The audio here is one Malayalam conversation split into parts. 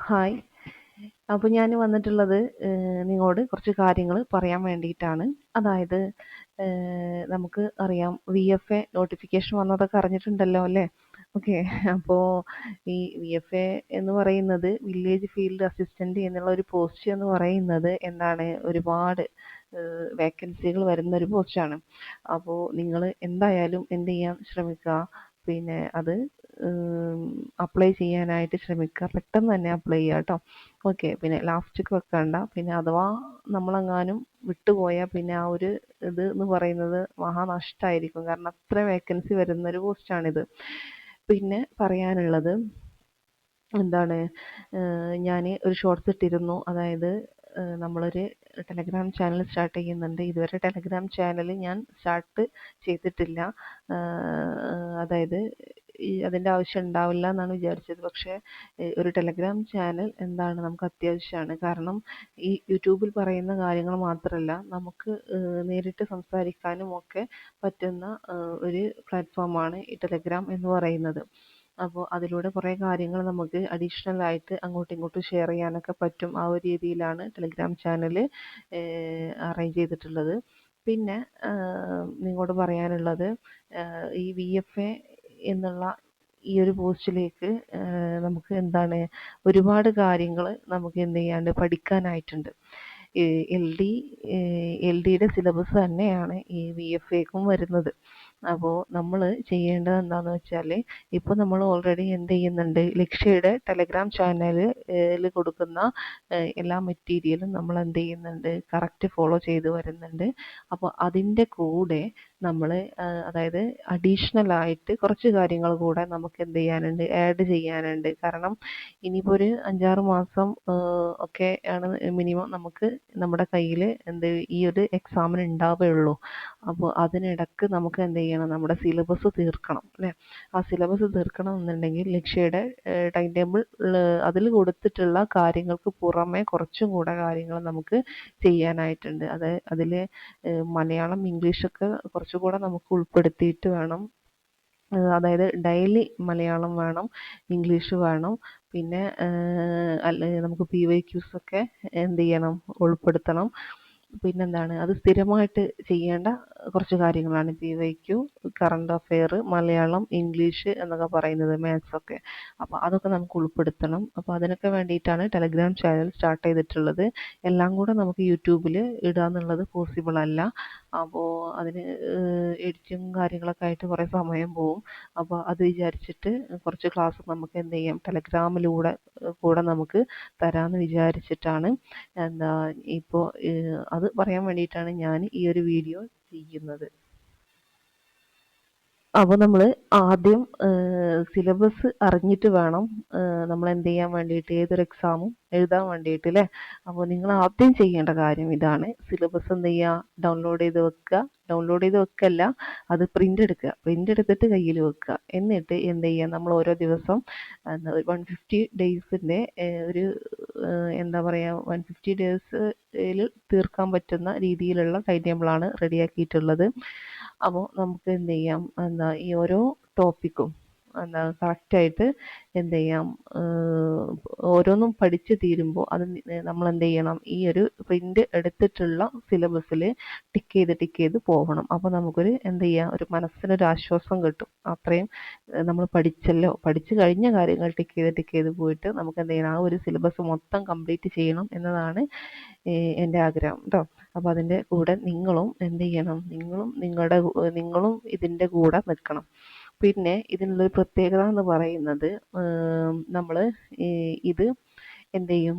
ഹായ്. അപ്പോൾ ഞാൻ വന്നിട്ടുള്ളത് നിങ്ങളോട് കുറച്ച് കാര്യങ്ങൾ പറയാൻ വേണ്ടിയിട്ടാണ്. അതായത് നമുക്ക് അറിയാം VFA നോട്ടിഫിക്കേഷൻ വന്നതൊക്കെ അറിഞ്ഞിട്ടുണ്ടല്ലോ അല്ലേ? ഓക്കെ. അപ്പോൾ ഈ VFA എന്ന് പറയുന്നത് വില്ലേജ് ഫീൽഡ് അസിസ്റ്റന്റ് എന്നുള്ള ഒരു പോസ്റ്റ് എന്ന് പറയുന്നത് എന്താണ്, ഒരുപാട് വേക്കൻസികൾ വരുന്ന ഒരു പോസ്റ്റാണ്. അപ്പോൾ നിങ്ങൾ എന്തായാലും എന്ത് ചെയ്യാൻ ശ്രമിക്കുക, പിന്നെ അത് അപ്ലൈ ചെയ്യാനായിട്ട് ശ്രമിക്കുക. പെട്ടെന്ന് തന്നെ അപ്ലൈ ചെയ്യുക കേട്ടോ. ഓക്കെ. പിന്നെ ലാസ്റ്റ്ക്ക് വെക്കണ്ട. പിന്നെ അഥവാ നമ്മളെങ്ങാനും വിട്ടുപോയാൽ പിന്നെ ആ ഒരു ഇത് എന്ന് പറയുന്നത് മഹാനഷ്ടമായിരിക്കും. കാരണം അത്ര വേക്കൻസി വരുന്നൊരു പോസ്റ്റാണിത്. പിന്നെ പറയാനുള്ളത് എന്താണ്, ഞാൻ ഒരു ഷോർട്സ് ഇട്ടിരുന്നു. അതായത് നമ്മളൊരു ടെലഗ്രാം ചാനൽ സ്റ്റാർട്ട് ചെയ്യുന്നുണ്ട്. ഇതുവരെ ടെലഗ്രാം ചാനൽ ഞാൻ സ്റ്റാർട്ട് ചെയ്തിട്ടില്ല. അതായത് അതിൻ്റെ ആവശ്യം ഉണ്ടാവില്ല എന്നാണ് വിചാരിച്ചത്. പക്ഷേ ഒരു ടെലഗ്രാം ചാനൽ എന്താണ് നമുക്ക് അത്യാവശ്യമാണ്. കാരണം ഈ യൂട്യൂബിൽ പറയുന്ന കാര്യങ്ങൾ മാത്രമല്ല, നമുക്ക് നേരിട്ട് സംസാരിക്കാനും ഒക്കെ പറ്റുന്ന ഒരു പ്ലാറ്റ്ഫോമാണ് ഈ ടെലഗ്രാം എന്ന് പറയുന്നത്. അപ്പോൾ അതിലൂടെ കുറേ കാര്യങ്ങൾ നമുക്ക് അഡീഷണൽ ആയിട്ട് അങ്ങോട്ടും ഇങ്ങോട്ടും ഷെയർ ചെയ്യാനൊക്കെ പറ്റും. ആ ഒരു രീതിയിലാണ് ടെലഗ്രാം ചാനൽ അറേഞ്ച് ചെയ്തിട്ടുള്ളത്. പിന്നെ നിങ്ങളോട് പറയാനുള്ളത്, ഈ VFA എന്നുള്ള ഈ ഒരു പോസ്റ്റിലേക്ക് നമുക്ക് എന്താണ്, ഒരുപാട് കാര്യങ്ങൾ നമുക്ക് എന്ത് ചെയ്യാണ്ട് പഠിക്കാനായിട്ടുണ്ട്. എൽ ഡിയുടെ സിലബസ് തന്നെയാണ് ഈ VFAക്കും വരുന്നത്. അപ്പോൾ നമ്മൾ ചെയ്യേണ്ടത് എന്താണെന്ന് വെച്ചാൽ, ഇപ്പോൾ നമ്മൾ ഓൾറെഡി എന്ത് ചെയ്യുന്നുണ്ട്, ലക്ഷ്യയുടെ ടെലഗ്രാം ചാനലിൽ കൊടുക്കുന്ന എല്ലാ മെറ്റീരിയലും നമ്മൾ എന്ത് ചെയ്യുന്നുണ്ട്, കറക്റ്റ് ഫോളോ ചെയ്ത് വരുന്നുണ്ട്. അപ്പോൾ അതിൻ്റെ കൂടെ നമ്മൾ അതായത് അഡീഷണൽ ആയിട്ട് കുറച്ച് കാര്യങ്ങൾ കൂടെ നമുക്ക് എന്ത് ചെയ്യാനുണ്ട്, ആഡ് ചെയ്യാനുണ്ട്. കാരണം ഇനിയിപ്പോൾ ഒരു 5-6 മാസം ഒക്കെ ആണ് മിനിമം നമുക്ക് നമ്മുടെ കയ്യിൽ ഈ ഒരു എക്സാമിന് ഉണ്ടാവുകയുള്ളൂ. അപ്പോൾ അതിനിടക്ക് നമുക്ക് എന്ത് ചെയ്യണം, നമ്മുടെ സിലബസ് തീർക്കണം അല്ലേ? ആ സിലബസ് തീർക്കണം എന്നുണ്ടെങ്കിൽ ലക്ഷ്യയുടെ ടൈം ടേബിൾ അതിൽ കൊടുത്തിട്ടുള്ള കാര്യങ്ങൾക്ക് പുറമെ കുറച്ചും കൂടെ കാര്യങ്ങൾ നമുക്ക് ചെയ്യാനായിട്ടുണ്ട്. അതിൽ മലയാളം ഇംഗ്ലീഷൊക്കെ കുറച്ചുകൂടെ നമുക്ക് ഉൾപ്പെടുത്തിയിട്ട് വേണം. അതായത് ഡെയിലി മലയാളം വേണം, ഇംഗ്ലീഷ് വേണം. പിന്നെ നമുക്ക് PYQs ഒക്കെ എന്ത് ചെയ്യണം, ഉൾപ്പെടുത്തണം. പിന്നെന്താണ്, അത് സ്ഥിരമായിട്ട് ചെയ്യേണ്ട കുറച്ച് കാര്യങ്ങളാണ് PYQ, current affair, Malayalam, English എന്നൊക്കെ പറയുന്നത്, മാത്സ് ഒക്കെ. അപ്പോൾ അതൊക്കെ നമുക്ക് ഉൾപ്പെടുത്തണം. അപ്പോൾ അതിനൊക്കെ വേണ്ടിയിട്ടാണ് ടെലഗ്രാം ചാനൽ സ്റ്റാർട്ട് ചെയ്തിട്ടുള്ളത്. എല്ലാം കൂടെ നമുക്ക് യൂട്യൂബിൽ ഇടുക എന്നുള്ളത് പോസിബിൾ അല്ല. അപ്പോൾ അതിന് എഡിറ്റിങ്ങും കാര്യങ്ങളൊക്കെ ആയിട്ട് കുറേ സമയം പോവും. അപ്പോൾ അത് വിചാരിച്ചിട്ട് കുറച്ച് ക്ലാസ് നമുക്ക് എന്ത് ചെയ്യാം, ടെലഗ്രാമിലൂടെ കൂടെ നമുക്ക് തരാമെന്ന് വിചാരിച്ചിട്ടാണ് ഇപ്പോൾ അത് പറയാൻ വേണ്ടിയിട്ടാണ് ഞാൻ ഈ ഒരു വീഡിയോ ചെയ്യുന്നത്. അപ്പോൾ നമ്മൾ ആദ്യം സിലബസ് അറിഞ്ഞിട്ട് വേണം നമ്മൾ എന്ത് ചെയ്യാൻ വേണ്ടിയിട്ട്, ഏതൊരു എക്സാമും എഴുതാൻ വേണ്ടിയിട്ട് അല്ലേ? അപ്പോൾ നിങ്ങൾ ആദ്യം ചെയ്യേണ്ട കാര്യം ഇതാണ്. സിലബസ് എന്ത് ചെയ്യുക, ഡൗൺലോഡ് ചെയ്ത് വെക്കുക. ഡൗൺലോഡ് ചെയ്ത് വെക്കല്ല, അത് പ്രിൻ്റ് എടുക്കുക. പ്രിൻ്റ് എടുത്തിട്ട് കയ്യിൽ വെക്കുക. എന്നിട്ട് എന്ത് ചെയ്യുക, നമ്മൾ ഓരോ ദിവസം 150 ഡേയ്സിൻ്റെ ഒരു എന്താ പറയുക, 150 ഡേയ്സിൽ തീർക്കാൻ പറ്റുന്ന രീതിയിലുള്ള ടൈം ടേബിളാണ് റെഡിയാക്കിയിട്ടുള്ളത്. അപ്പോൾ നമുക്ക് എന്ത് ചെയ്യാം, ഈ ഓരോ ടോപ്പിക്കും കറക്റ്റായിട്ട് എന്ത് ചെയ്യാം, ഓരോന്നും പഠിച്ച് തീരുമ്പോൾ അത് നമ്മൾ എന്ത് ചെയ്യണം, ഈ ഒരു പ്രിൻ്റ് എടുത്തിട്ടുള്ള സിലബസിൽ ടിക്ക് ചെയ്ത് പോകണം. അപ്പോൾ നമുക്കൊരു എന്ത് ചെയ്യാം, ഒരു മനസ്സിനൊരു ആശ്വാസം കിട്ടും. അത്രയും നമ്മൾ പഠിച്ചല്ലോ, പഠിച്ചു കഴിഞ്ഞ കാര്യങ്ങൾ ടിക്ക് ചെയ്ത് പോയിട്ട് നമുക്ക് എന്ത് ചെയ്യണം, ആ ഒരു സിലബസ് മൊത്തം കംപ്ലീറ്റ് ചെയ്യണം എന്നതാണ് എൻ്റെ ആഗ്രഹം കേട്ടോ. അപ്പോൾ അതിൻ്റെ കൂടെ നിങ്ങളും എന്ത് ചെയ്യണം, നിങ്ങളും ഇതിൻ്റെ കൂടെ നിൽക്കണം. പിന്നെ ഇതിനുള്ളൊരു പ്രത്യേകത എന്ന് പറയുന്നത്, നമ്മൾ ഇത് എന്ത് ചെയ്യും,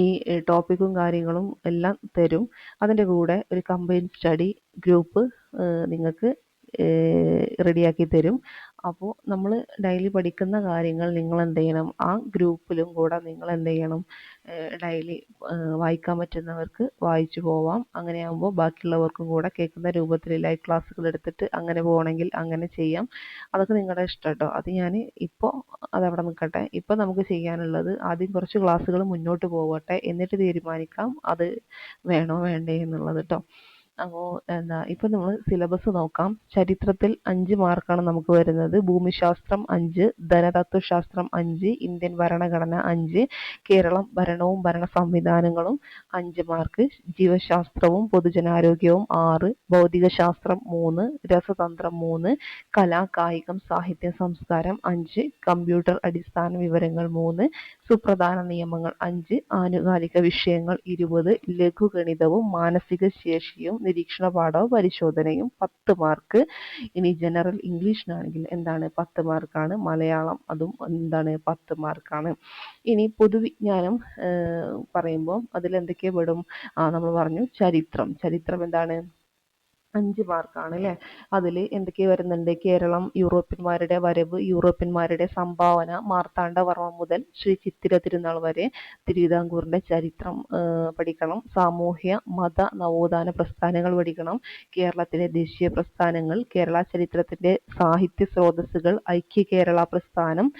ഈ ടോപ്പിക്കും കാര്യങ്ങളും എല്ലാം തരും. അതിൻ്റെ കൂടെ ഒരു കമ്പൈൻഡ് സ്റ്റഡി ഗ്രൂപ്പ് നിങ്ങൾക്ക് റെഡിയാക്കി തരും. അപ്പോൾ നമ്മൾ ഡെയിലി പഠിക്കുന്ന കാര്യങ്ങൾ നിങ്ങൾ എന്ത് ചെയ്യണം, ആ ഗ്രൂപ്പിലും കൂടെ നിങ്ങൾ എന്ത് ചെയ്യണം, ഡെയിലി വായിക്കാൻ പറ്റുന്നവർക്ക് വായിച്ചു പോവാം. അങ്ങനെയാകുമ്പോൾ ബാക്കിയുള്ളവർക്കും കൂടെ കേൾക്കുന്ന രൂപത്തിൽ ലൈവ് ക്ലാസ്സുകൾ എടുത്തിട്ട് അങ്ങനെ പോകണമെങ്കിൽ അങ്ങനെ ചെയ്യാം. അതൊക്കെ നിങ്ങളുടെ ഇഷ്ടം കേട്ടോ. അത് ഞാൻ ഇപ്പോൾ അതവിടെ നിൽക്കട്ടെ. ഇപ്പോൾ നമുക്ക് ചെയ്യാനുള്ളത് ആദ്യം കുറച്ച് ക്ലാസ്സുകൾ മുന്നോട്ട് പോകട്ടെ, എന്നിട്ട് തീരുമാനിക്കാം അത് വേണോ വേണ്ടേ എന്നുള്ളത് കേട്ടോ. അപ്പോൾ ഇപ്പൊ നമ്മൾ സിലബസ് നോക്കാം. ചരിത്രത്തിൽ 5 മാർക്കാണ് നമുക്ക് വരുന്നത്. ഭൂമിശാസ്ത്രം 5, ധനതത്വശാസ്ത്രം 5, ഇന്ത്യൻ ഭരണഘടന 5, കേരളം ഭരണവും ഭരണ സംവിധാനങ്ങളും 5 മാർക്ക്, ജീവശാസ്ത്രവും പൊതുജനാരോഗ്യവും 6, ഭൗതികശാസ്ത്രം 3, രസതന്ത്രം 3, കല, കായികം, സാഹിത്യം, സംസ്കാരം 5, കമ്പ്യൂട്ടർ അടിസ്ഥാന വിവരങ്ങൾ 3, സുപ്രധാന നിയമങ്ങൾ 5, ആനുകാലിക വിഷയങ്ങൾ 20, ലഘുഗണിതവും മാനസിക ശേഷിയും നിരീക്ഷണ പാഠവും പരിശോധനയും 10 മാർക്ക്. ഇനി ജനറൽ ഇംഗ്ലീഷിനാണെങ്കിൽ 10 മാർക്കാണ്. മലയാളം അതും 10 മാർക്കാണ്. ഇനി പൊതുവിജ്ഞാനം പറയുമ്പോൾ അതിൽ എന്തൊക്കെ പെടും? നമ്മൾ പറഞ്ഞു ചരിത്രം എന്താണ്? 5 മാർക്കാണ് അല്ലേ? അതിൽ എന്തൊക്കെ വരുന്നുണ്ട്? കേരളം, യൂറോപ്യന്മാരുടെ വരവ്, യൂറോപ്യന്മാരുടെ സംഭാവന, മാർത്താണ്ഡവർമ്മ മുതൽ ശ്രീ ചിത്തിര തിരുനാൾ വരെ, തിരുവിതാംകൂറിന്റെ ചരിത്രം പഠിക്കണം. സാമൂഹ്യ മത നവോത്ഥാന പ്രസ്ഥാനങ്ങൾ പഠിക്കണം. കേരളത്തിലെ ദേശീയ പ്രസ്ഥാനങ്ങൾ, കേരള ചരിത്രത്തിന്റെ സാഹിത്യ സ്രോതസ്സുകൾ, ഐക്യ കേരള പ്രസ്ഥാനം,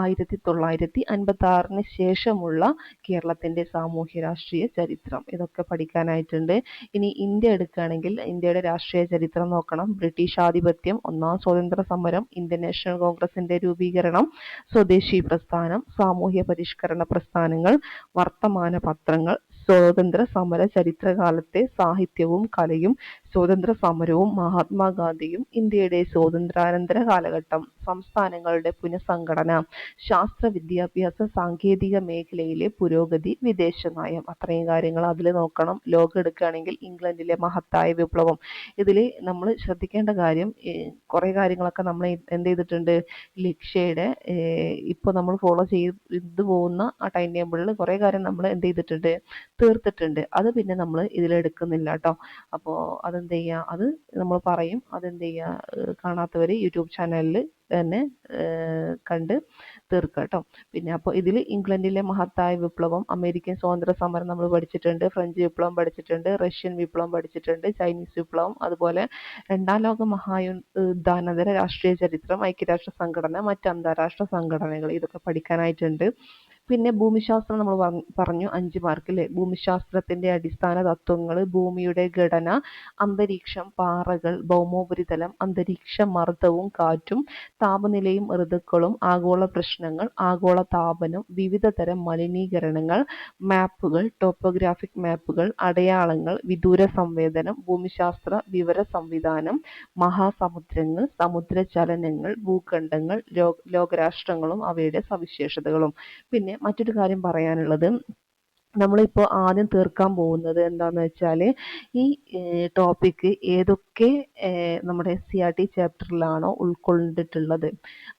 1956 ശേഷമുള്ള കേരളത്തിന്റെ സാമൂഹ്യ രാഷ്ട്രീയ ചരിത്രം, ഇതൊക്കെ പഠിക്കാനായിട്ടുണ്ട്. ഇനി ഇന്ത്യ എടുക്കുകയാണെങ്കിൽ ഇന്ത്യയുടെ രാഷ്ട്രീയ ചരിത്രം നോക്കണം. ബ്രിട്ടീഷ് ആധിപത്യം, ഒന്നാം സ്വാതന്ത്ര്യ സമരം, ഇന്ത്യൻ നാഷണൽ കോൺഗ്രസിന്റെ രൂപീകരണം, സ്വദേശി പ്രസ്ഥാനം, സാമൂഹ്യ പരിഷ്കരണ പ്രസ്ഥാനങ്ങൾ, വർത്തമാന പത്രങ്ങൾ, സ്വാതന്ത്ര്യ സമര ചരിത്രകാലത്തെ സാഹിത്യവും കലയും, സ്വാതന്ത്ര്യ സമരവും മഹാത്മാഗാന്ധിയും, ഇന്ത്യയുടെ സ്വാതന്ത്ര്യാനന്തര കാലഘട്ടം, സംസ്ഥാനങ്ങളുടെ പുനഃസംഘടന, ശാസ്ത്ര വിദ്യാഭ്യാസ സാങ്കേതിക മേഖലയിലെ പുരോഗതി, വിദേശ നയം, അത്രയും കാര്യങ്ങൾ അതിൽ നോക്കണം. ലോകം എടുക്കുകയാണെങ്കിൽ ഇംഗ്ലണ്ടിലെ മഹത്തായ വിപ്ലവം. ഇതിൽ നമ്മൾ ശ്രദ്ധിക്കേണ്ട കാര്യം, കുറേ കാര്യങ്ങളൊക്കെ നമ്മൾ എന്ത് ചെയ്തിട്ടുണ്ട്? ലക്ഷ്യയുടെ ഇപ്പോൾ നമ്മൾ ഫോളോ ചെയ്തു പോകുന്ന ആ ടൈം ടേബിളിൽ കുറേ കാര്യം നമ്മൾ എന്ത് ചെയ്തിട്ടുണ്ട്? തീർത്തിട്ടുണ്ട്. അത് പിന്നെ നമ്മൾ ഇതിലെടുക്കുന്നില്ല കേട്ടോ. അപ്പോൾ അതെന്ത് ചെയ്യുക? അത് നമ്മൾ പറയും. അതെന്ത് ചെയ്യുക? കാണാത്തവർ യൂട്യൂബ് ചാനലിൽ തന്നെ കണ്ട് തീർക്കുക കേട്ടോ. പിന്നെ അപ്പോൾ ഇതിൽ ഇംഗ്ലണ്ടിലെ മഹത്തായ വിപ്ലവം, അമേരിക്കൻ സ്വാതന്ത്ര്യ സമരം നമ്മൾ പഠിച്ചിട്ടുണ്ട്, ഫ്രഞ്ച് വിപ്ലവം പഠിച്ചിട്ടുണ്ട്, റഷ്യൻ വിപ്ലവം പഠിച്ചിട്ടുണ്ട്, ചൈനീസ് വിപ്ലവം, അതുപോലെ രണ്ടാം ലോക മഹായുദ്ധാനന്തര രാഷ്ട്രീയ ചരിത്രം, ഐക്യരാഷ്ട്ര സംഘടന, മറ്റ് അന്താരാഷ്ട്ര സംഘടനകൾ, ഇതൊക്കെ പഠിക്കാനായിട്ടുണ്ട്. പിന്നെ ഭൂമിശാസ്ത്രം നമ്മൾ പറഞ്ഞു 5 മാർക്ക് അല്ലേ? ഭൂമിശാസ്ത്രത്തിന്റെ അടിസ്ഥാന തത്വങ്ങൾ, ഭൂമിയുടെ ഘടന, അന്തരീക്ഷം, പാറകൾ, ഭൗമോപരിതലം, അന്തരീക്ഷ മർദ്ദവും കാറ്റും, താപനിലയും ഋതുക്കളും, ആഗോള പ്രശ്നങ്ങൾ, ആഗോള താപനം, വിവിധ തരം മലിനീകരണങ്ങൾ, മാപ്പുകൾ, ടോപ്പോഗ്രാഫിക് മാപ്പുകൾ, അടയാളങ്ങൾ, വിദൂര സംവേദനം, ഭൂമിശാസ്ത്ര വിവര സംവിധാനം, മഹാസമുദ്രങ്ങൾ, സമുദ്രചലനങ്ങൾ, ഭൂഖണ്ഡങ്ങൾ, ലോകരാഷ്ട്രങ്ങളും അവയുടെ സവിശേഷതകളും. പിന്നെ മറ്റൊരു കാര്യം പറയാനുള്ളത്, നമ്മളിപ്പോൾ ആദ്യം തീർക്കാൻ പോകുന്നത് എന്താണെന്ന് വെച്ചാൽ ഈ ടോപ്പിക്ക് ഏതൊക്കെ നമ്മുടെ SCERT ചാപ്റ്ററിലാണോ ഉൾക്കൊണ്ടിട്ടുള്ളത്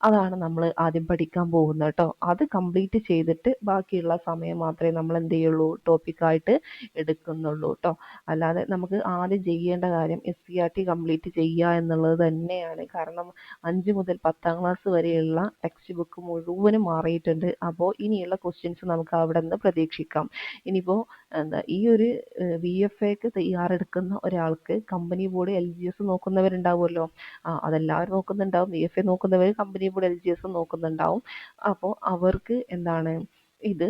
അതാണ് നമ്മൾ ആദ്യം പഠിക്കാൻ പോകുന്നത് കേട്ടോ. അത് കംപ്ലീറ്റ് ചെയ്തിട്ട് ബാക്കിയുള്ള സമയം മാത്രമേ നമ്മൾ എന്ത് ചെയ്യുള്ളൂ? ടോപ്പിക്കായിട്ട് എടുക്കുന്നുള്ളൂ കേട്ടോ. അല്ലാതെ നമുക്ക് ആദ്യം ചെയ്യേണ്ട കാര്യം SCERT കംപ്ലീറ്റ് ചെയ്യുക എന്നുള്ളത് തന്നെയാണ്. കാരണം 5 മുതൽ 10ാം ക്ലാസ് വരെയുള്ള ടെക്സ്റ്റ് ബുക്ക് മുഴുവനും മാറിയിട്ടുണ്ട്. അപ്പോൾ ഇനിയുള്ള ക്വസ്റ്റ്യൻസ് നമുക്ക് അവിടെ നിന്ന് പ്രതീക്ഷിക്കാം. ഇനിയിപ്പോൾ ഈ ഒരു VFAക്ക് തയ്യാറെടുക്കുന്ന ഒരാൾക്ക് കമ്പനി ബോർഡ് LGS നോക്കുന്നവരുണ്ടാവുമല്ലോ. അതെല്ലാവരും നോക്കുന്നുണ്ടാവും. VFA നോക്കുന്നവർ കമ്പനി ബോർഡ് LGS നോക്കുന്നുണ്ടാവും. അപ്പോൾ അവർക്ക് ഇത്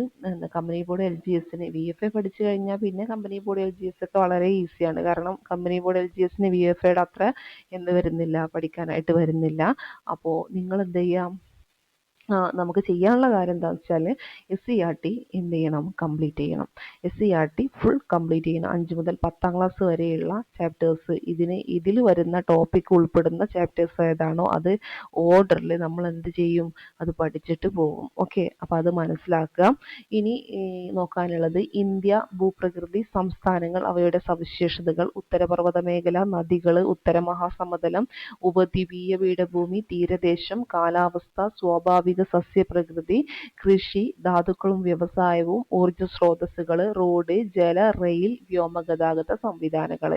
കമ്പനി ബോർഡ് LGSന് VFA പഠിച്ചു കഴിഞ്ഞാൽ പിന്നെ കമ്പനി ബോർഡ് LGS ഒക്കെ വളരെ ഈസിയാണ്. കാരണം കമ്പനി ബോർഡ് LGSന് VFAയുടെ അത്ര പഠിക്കാനായിട്ട് വരുന്നില്ല. അപ്പോൾ നിങ്ങൾ എന്ത് ചെയ്യാം? നമുക്ക് ചെയ്യാനുള്ള കാര്യം എന്താണെന്ന് വെച്ചാൽ SCERT എന്ത് ചെയ്യണം? കംപ്ലീറ്റ് ചെയ്യണം. SCERT ഫുൾ കംപ്ലീറ്റ് ചെയ്യണം. 5 മുതൽ 10ാം ക്ലാസ് വരെയുള്ള ചാപ്റ്റേഴ്സ്, ഇതിൽ വരുന്ന ടോപ്പിക്ക് ഉൾപ്പെടുന്ന ചാപ്റ്റേഴ്സ് ഏതാണോ അത് ഓർഡറിൽ നമ്മൾ എന്ത് ചെയ്യും? അത് പഠിച്ചിട്ട് പോകും. ഓക്കെ, അപ്പോൾ അത് മനസ്സിലാക്കുക. ഇനി നോക്കാനുള്ളത് ഇന്ത്യ, ഭൂപ്രകൃതി, സംസ്ഥാനങ്ങൾ, അവയുടെ സവിശേഷതകൾ, ഉത്തരപർവ്വത മേഖല, നദികൾ, ഉത്തര മഹാസമതലം, ഉപദ്വീപീയ പീഠഭൂമി, തീരദേശം, കാലാവസ്ഥ, സ്വാഭാവിക സസ്യപ്രകൃതി, കൃഷി, ധാതുക്കളും വ്യവസായവും, ഊർജ്ജ സ്രോതസ്സുകൾ, റോഡ്, ജല, റെയിൽ, വ്യോമഗതാഗത സംവിധാനങ്ങൾ.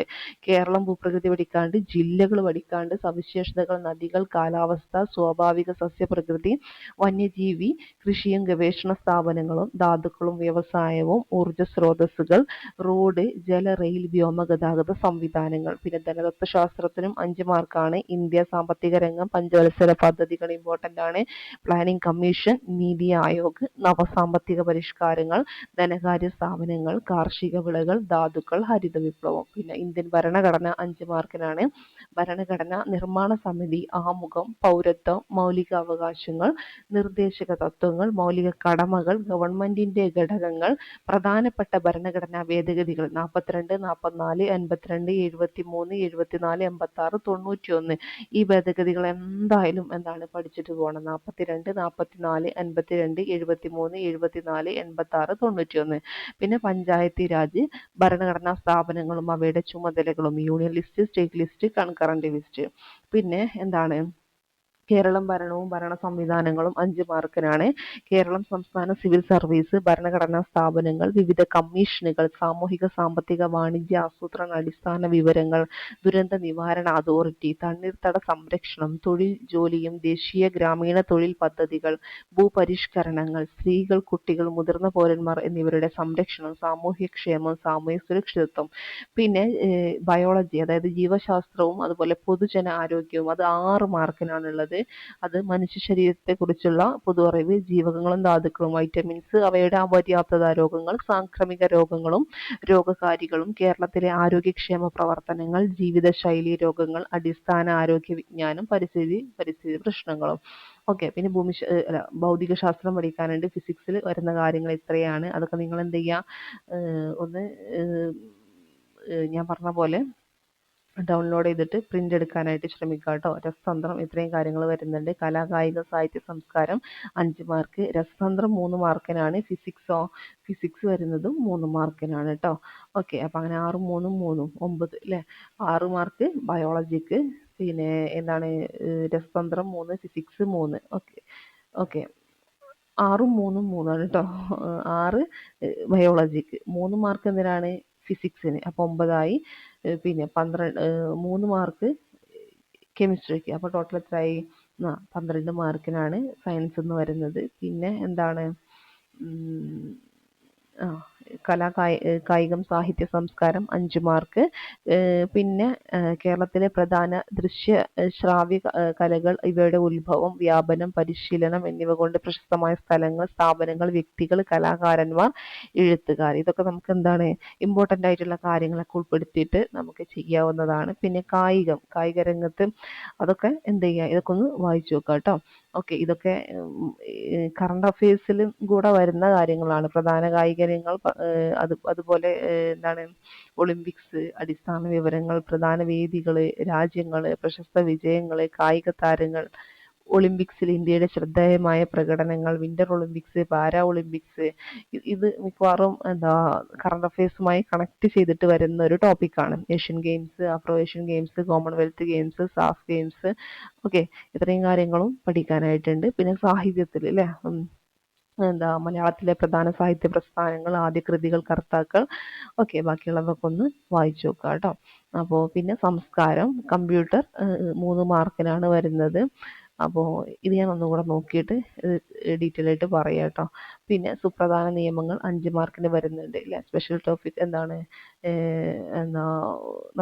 കേരളം ഭൂപ്രകൃതി പഠിക്കാണ്ട്, ജില്ലകൾ പഠിക്കാണ്ട്, സവിശേഷതകൾ, നദികൾ, കാലാവസ്ഥ, സ്വാഭാവിക സസ്യപ്രകൃതി, വന്യജീവി, കൃഷിയും ഗവേഷണ സ്ഥാപനങ്ങളും, ധാതുക്കളും വ്യവസായവും, ഊർജ്ജ സ്രോതസ്സുകൾ, റോഡ്, ജല, റെയിൽ, വ്യോമഗതാഗത സംവിധാനങ്ങൾ. പിന്നെ ധനതത്വശാസ്ത്രത്തിനും 5 മാർക്കാണ്. ഇന്ത്യ, സാമ്പത്തിക രംഗം, പഞ്ചവത്സര പദ്ധതികൾ ഇമ്പോർട്ടൻ്റ് ആണ്. Planning planning commission, NITI Aayog, നവസാമ്പത്തിക പരിഷ്കാരങ്ങൾ, ധനകാര്യ സ്ഥാപനങ്ങൾ, കാർഷിക വിളകൾ, ധാതുക്കൾ, ഹരിത വിപ്ലവം. പിന്നെ ഇന്ത്യൻ ഭരണഘടന 5 മാർക്കിനാണ്. ഭരണഘടന നിർമ്മാണ സമിതി, ആമുഖം, പൗരത്വം, മൗലികാവകാശങ്ങൾ, നിർദ്ദേശക തത്വങ്ങൾ, മൗലിക കടമകൾ, ഗവൺമെന്റിന്റെ ഘടകങ്ങൾ, പ്രധാനപ്പെട്ട ഭരണഘടനാ ഭേദഗതികൾ 42, 44, 52, 73, 74, 86, 91. ഈ ഭേദഗതികൾ എന്തായാലും പഠിച്ചിട്ട് പോകണം. 42, 44, 52, 73, 74, 86, 91. പിന്നെ പഞ്ചായത്തി രാജ്, ഭരണഘടനാ സ്ഥാപനങ്ങളും അവയുടെ ചുമതലകളും, union list, state list, concurrent list. പിന്നെ കേരളം ഭരണവും ഭരണ സംവിധാനങ്ങളും 5 മാർക്കിനാണ്. കേരളം സംസ്ഥാന സിവിൽ സർവീസ്, ഭരണഘടനാ സ്ഥാപനങ്ങൾ, വിവിധ കമ്മീഷനുകൾ, സാമൂഹിക സാമ്പത്തിക വാണിജ്യ ആസൂത്രണ അടിസ്ഥാന വിവരങ്ങൾ, ദുരന്ത നിവാരണ അതോറിറ്റി, തണ്ണീർത്തട സംരക്ഷണം, തൊഴിൽ ജോലിയും ദേശീയ ഗ്രാമീണ തൊഴിൽ പദ്ധതികൾ, ഭൂപരിഷ്കരണങ്ങൾ, സ്ത്രീകൾ, കുട്ടികൾ, മുതിർന്ന പൗരന്മാർ എന്നിവരുടെ സംരക്ഷണം, സാമൂഹ്യക്ഷേമം, സാമൂഹ്യ സുരക്ഷിതത്വം. പിന്നെ ബയോളജി, അതായത് ജീവശാസ്ത്രവും അതുപോലെ പൊതുജന ആരോഗ്യവും, അത് 6 മാർക്കിനാണുള്ളത്. അത് മനുഷ്യ ശരീരത്തെ കുറിച്ചുള്ള പൊതു അറിവ്, ജീവകങ്ങളും ധാതുക്കളും, വൈറ്റമിൻസ്, അവയുടെ അപര്യാപ്തത, രോഗങ്ങൾ, സാംക്രമിക രോഗങ്ങളും രോഗകാരികളും, കേരളത്തിലെ ആരോഗ്യക്ഷേമ പ്രവർത്തനങ്ങൾ, ജീവിതശൈലി രോഗങ്ങൾ, അടിസ്ഥാന ആരോഗ്യ വിജ്ഞാനം, പരിസ്ഥിതി പ്രശ്നങ്ങളും. ഓക്കെ, പിന്നെ ഭൗതിക ശാസ്ത്രം പഠിക്കാനുണ്ട്. ഫിസിക്സിൽ വരുന്ന കാര്യങ്ങൾ ഇത്രയാണ്. അതൊക്കെ നിങ്ങൾ എന്ത് ചെയ്യുക, ഒന്ന് ഞാൻ പറഞ്ഞ പോലെ ഡൗൺലോഡ് ചെയ്തിട്ട് പ്രിന്റ് എടുക്കാനായിട്ട് ശ്രമിക്കുക കേട്ടോ. രസതന്ത്രം ഇത്രയും കാര്യങ്ങൾ വരുന്നുണ്ട്. കലാ, കായിക, സാഹിത്യ, സംസ്കാരം 5 മാർക്ക്. രസതന്ത്രം 3 മാർക്കിനാണ്. ഫിസിക്സ് വരുന്നതും 3 മാർക്കിനാണ് കേട്ടോ. ഓക്കെ, അപ്പം അങ്ങനെ 6, 3, 3, 9 അല്ലേ. 6 മാർക്ക് ബയോളജിക്ക്, പിന്നെ രസതന്ത്രം 3, ഫിസിക്സ് 3. ഓക്കെ ഓക്കെ 6ഉം 3ഉം 3ആണ് കേട്ടോ. 6 ബയോളജിക്ക്, 3 മാർക്ക് എന്തിനാണ്, ഫിസിക്സിന്. അപ്പോൾ 9 ആയി. പിന്നെ 3 മാർക്ക് കെമിസ്ട്രിക്ക്. അപ്പോൾ ടോട്ടൽ എത്രയായി? 12 മാർക്കിനാണ് സയൻസ് എന്ന് വരുന്നത്. പിന്നെ കലാ, കായികം, സാഹിത്യ, സംസ്കാരം 5 മാർക്ക്. പിന്നെ കേരളത്തിലെ പ്രധാന ദൃശ്യ ശ്രാവ്യ കലകൾ, ഇവയുടെ ഉത്ഭവം, വ്യാപനം, പരിശീലനം എന്നിവ കൊണ്ട് പ്രശസ്തമായ സ്ഥലങ്ങൾ, സ്ഥാപനങ്ങൾ, വ്യക്തികൾ, കലാകാരന്മാർ, എഴുത്തുകാർ. ഇതൊക്കെ നമുക്ക് ഇമ്പോർട്ടൻ്റ് ആയിട്ടുള്ള കാര്യങ്ങളൊക്കെ ഉൾപ്പെടുത്തിയിട്ട് നമുക്ക് ചെയ്യാവുന്നതാണ്. പിന്നെ കായിക രംഗത്ത് അതൊക്കെ എന്ത് ചെയ്യുക, ഇതൊക്കെ ഒന്ന് വായിച്ചു നോക്കുക കേട്ടോ. ഓക്കെ, ഇതൊക്കെ കറണ്ട് അഫയേഴ്സിലും കൂടെ വരുന്ന കാര്യങ്ങളാണ്. പ്രധാന കായിക ഇനങ്ങൾ, അതുപോലെ ഒളിമ്പിക്സ്, അടിസ്ഥാന വിവരങ്ങൾ, പ്രധാന വേദികൾ, രാജ്യങ്ങൾ, പ്രശസ്ത വിജയങ്ങൾ, കായിക താരങ്ങൾ, ഒളിമ്പിക്സിൽ ഇന്ത്യയുടെ ശ്രദ്ധേയമായ പ്രകടനങ്ങൾ, വിന്റർ ഒളിമ്പിക്സ്, പാരാ ഒളിമ്പിക്സ്. ഇത് മിക്കവാറും കറണ്ട് അഫയേഴ്സുമായി കണക്ട് ചെയ്തിട്ട് വരുന്ന ഒരു ടോപ്പിക്കാണ്. Asian games, Afro Asian games, Commonwealth games, SAF games. Okay, ഇത്രയും കാര്യങ്ങളും പഠിക്കാനായിട്ടുണ്ട്. പിന്നെ സാഹിത്യത്തിൽ അല്ലേ, മലയാളത്തിലെ പ്രധാന സാഹിത്യ പ്രസ്ഥാനങ്ങൾ, ആദ്യ കൃതികൾ, കർത്താക്കൾ. ഓക്കെ, ബാക്കിയുള്ളതൊക്കെ ഒന്ന് വായിച്ചു നോക്കുക കേട്ടോ. അപ്പോൾ പിന്നെ സംസ്കാരം, കമ്പ്യൂട്ടർ 3 മാർക്കിനാണ് വരുന്നത്. അപ്പോൾ ഇത് ഞാൻ ഒന്നുകൂടെ നോക്കിയിട്ട് ഡീറ്റെയിൽ ആയിട്ട് പറയാം കേട്ടോ. പിന്നെ സുപ്രധാന നിയമങ്ങൾ 5 മാർക്കിന് വരുന്നുണ്ട് അല്ലേ. സ്പെഷ്യൽ ടോപ്പിക്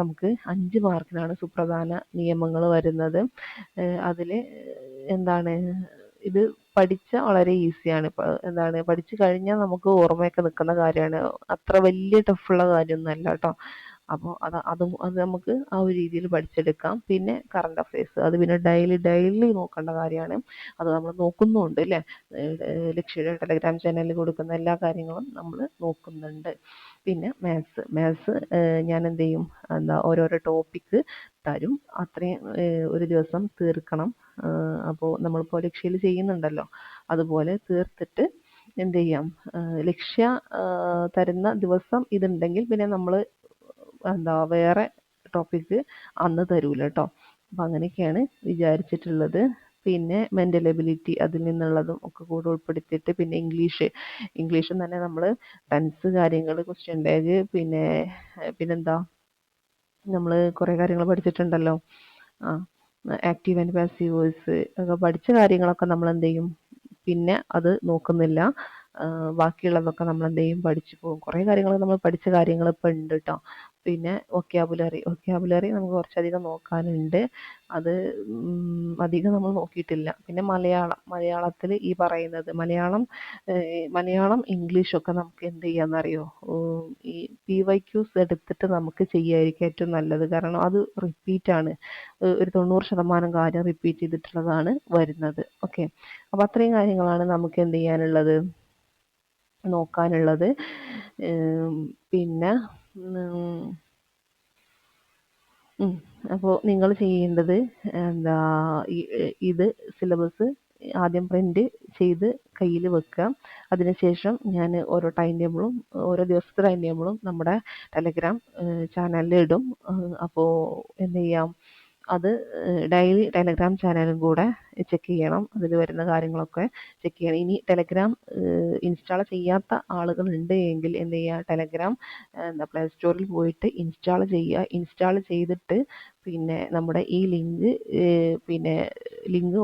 നമുക്ക് 5 മാർക്കിനാണ് സുപ്രധാന നിയമങ്ങൾ വരുന്നത്. അതിൽ ഇത് പഠിച്ച വളരെ ഈസിയാണ്. പഠിച്ചു കഴിഞ്ഞാൽ നമുക്ക് ഓർമ്മയൊക്കെ നിൽക്കുന്ന കാര്യമാണ്. അത്ര വലിയ ടഫുള്ള കാര്യമൊന്നും അല്ല കേട്ടോ. അപ്പോൾ അത് നമുക്ക് ആ ഒരു രീതിയിൽ പഠിച്ചെടുക്കാം. പിന്നെ കറണ്ട് അഫയേഴ്സ്, അത് പിന്നെ ഡെയിലി നോക്കേണ്ട കാര്യമാണ്. അത് നമ്മൾ നോക്കുന്നുണ്ട് അല്ലേ. ലക്ഷ്യയുടെ ടെലഗ്രാം ചാനലിൽ കൊടുക്കുന്ന എല്ലാ കാര്യങ്ങളും നമ്മൾ നോക്കുന്നുണ്ട്. പിന്നെ മാത്സ് ഞാൻ എന്ത് ചെയ്യും, ഓരോരോ ടോപ്പിക്ക് തരും. അത്രയും ഒരു ദിവസം തീർക്കണം. അപ്പോൾ നമ്മളിപ്പോൾ പരീക്ഷയിൽ ചെയ്യുന്നുണ്ടല്ലോ, അതുപോലെ തീർത്തിട്ട് എന്ത് ചെയ്യാം, ലക്ഷ്യ തരുന്ന ദിവസം ഇതുണ്ടെങ്കിൽ പിന്നെ നമ്മൾ വേറെ ടോപ്പിക്ക് അന്ന് തരൂല കേട്ടോ. അപ്പം അങ്ങനെയൊക്കെയാണ് വിചാരിച്ചിട്ടുള്ളത്. പിന്നെ മെൻ്റൽ എബിലിറ്റി, അതിൽ നിന്നുള്ളതും ഒക്കെ കൂടെ ഉൾപ്പെടുത്തിയിട്ട്, പിന്നെ ഇംഗ്ലീഷും തന്നെ നമ്മൾ ടെൻസ് കാര്യങ്ങൾ, ക്വസ്റ്റ്യൻ ബാഗ്, പിന്നെന്താ നമ്മൾ കുറേ കാര്യങ്ങൾ പഠിച്ചിട്ടുണ്ടല്ലോ. ആക്റ്റീവ് ആൻഡ് പാസീവ് വോയിസ് ഒക്കെ പഠിച്ച കാര്യങ്ങളൊക്കെ നമ്മൾ എന്ത് ചെയ്യും, പിന്നെ അത് നോക്കുന്നില്ല. ബാക്കിയുള്ളതൊക്കെ നമ്മൾ എന്ത് ചെയ്യും, പഠിച്ചു പോകും. കുറേ കാര്യങ്ങൾ നമ്മൾ പഠിച്ച കാര്യങ്ങൾ ഇപ്പം ഉണ്ട് കേട്ടോ. പിന്നെ വൊക്കാബുലറി നമുക്ക് കുറച്ചധികം നോക്കാനുണ്ട്. അത് അധികം നമ്മൾ നോക്കിയിട്ടില്ല. പിന്നെ മലയാളത്തിൽ ഈ പറയുന്നത് മലയാളം ഇംഗ്ലീഷൊക്കെ നമുക്ക് എന്ത് ചെയ്യാന്നറിയോ, ഈ PYQs എടുത്തിട്ട് നമുക്ക് ചെയ്യായിരിക്കും ഏറ്റവും നല്ലത്. കാരണം അത് റിപ്പീറ്റാണ്, ഒരു 90% കാര്യം റിപ്പീറ്റ് ചെയ്തിട്ടുള്ളതാണ് വരുന്നത്. ഓക്കെ, അപ്പോൾ അത്രയും കാര്യങ്ങളാണ് നമുക്ക് എന്ത് ചെയ്യാനുള്ളത്, നോക്കാനുള്ളത്. പിന്നെ അപ്പോൾ നിങ്ങൾ ചെയ്യേണ്ടത് എന്താ, ഇത് സിലബസ് ആദ്യം പ്രിന്റ് ചെയ്ത് കയ്യിൽ വെക്കുക. അതിനുശേഷം ഞാൻ ഓരോ ദിവസത്തെ ടൈം ടേബിളും നമ്മുടെ ടെലഗ്രാം ചാനലിൽ ഇടും. അപ്പോൾ എന്ത് ചെയ്യാം, അത് ഡെയിലി ടെലഗ്രാം ചാനലും കൂടെ ചെക്ക് ചെയ്യണം. അതിൽ വരുന്ന കാര്യങ്ങളൊക്കെ ചെക്ക് ചെയ്യണം. ഇനി ടെലഗ്രാം ഇൻസ്റ്റാൾ ചെയ്യാത്ത ആളുകൾ ഉണ്ട് എങ്കിൽ എന്ത് ചെയ്യുക, ടെലഗ്രാം പ്ലേ സ്റ്റോറിൽ പോയിട്ട് ഇൻസ്റ്റാൾ ചെയ്യുക. ഇൻസ്റ്റാൾ ചെയ്തിട്ട് പിന്നെ നമ്മുടെ ഈ ലിങ്ക്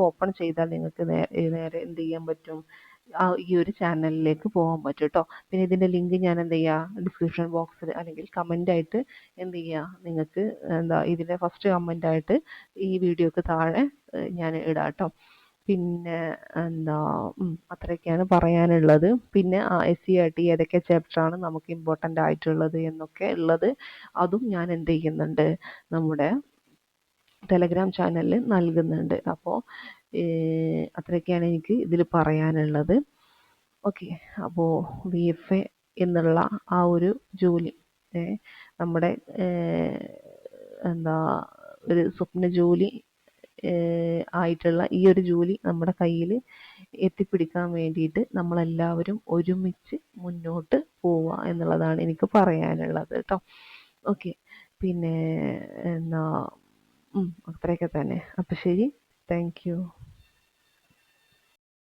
ഓപ്പൺ ചെയ്താൽ നിങ്ങൾക്ക് നേരെ എന്ത് ചെയ്യാൻ പറ്റും, ഈ ഒരു ചാനലിലേക്ക് പോകാൻ പറ്റും കേട്ടോ. പിന്നെ ഇതിൻ്റെ ലിങ്ക് ഞാൻ എന്ത് ചെയ്യുക, ഡിസ്ക്രിപ്ഷൻ ബോക്സിൽ അല്ലെങ്കിൽ കമൻ്റ് ആയിട്ട് എന്ത് ചെയ്യുക, നിങ്ങൾക്ക് ഇതിൻ്റെ ഫസ്റ്റ് കമൻ്റ് ആയിട്ട് ഈ വീഡിയോക്ക് താഴെ ഞാൻ ഇടാം കേട്ടോ. പിന്നെ അത്രയൊക്കെയാണ് പറയാനുള്ളത്. പിന്നെ SCERT ഏതൊക്കെ ചാപ്റ്ററാണ് നമുക്ക് ഇമ്പോർട്ടൻ്റ് ആയിട്ടുള്ളത് എന്നൊക്കെ ഉള്ളത്, അതും ഞാൻ എന്ത് ചെയ്യുന്നുണ്ട്, നമ്മുടെ ടെലഗ്രാം ചാനലിൽ നൽകുന്നുണ്ട്. അപ്പോൾ അത്രയൊക്കെയാണ് എനിക്ക് ഇതിൽ പറയാനുള്ളത്. ഓക്കെ, അപ്പോൾ VFA എന്നുള്ള ആ ഒരു ജോലി, നമ്മുടെ ഒരു സ്വപ്ന ജോലി ആയിട്ടുള്ള ഈ ഒരു ജോലി നമ്മുടെ കയ്യിൽ എത്തിപ്പിടിക്കാൻ വേണ്ടിയിട്ട് നമ്മളെല്ലാവരും ഒരുമിച്ച് മുന്നോട്ട് പോവുക എന്നുള്ളതാണ് എനിക്ക് പറയാനുള്ളത് കേട്ടോ. ഓക്കെ, പിന്നെ അത്രയൊക്കെ തന്നെ. അപ്പം ശരി, താങ്ക് യു.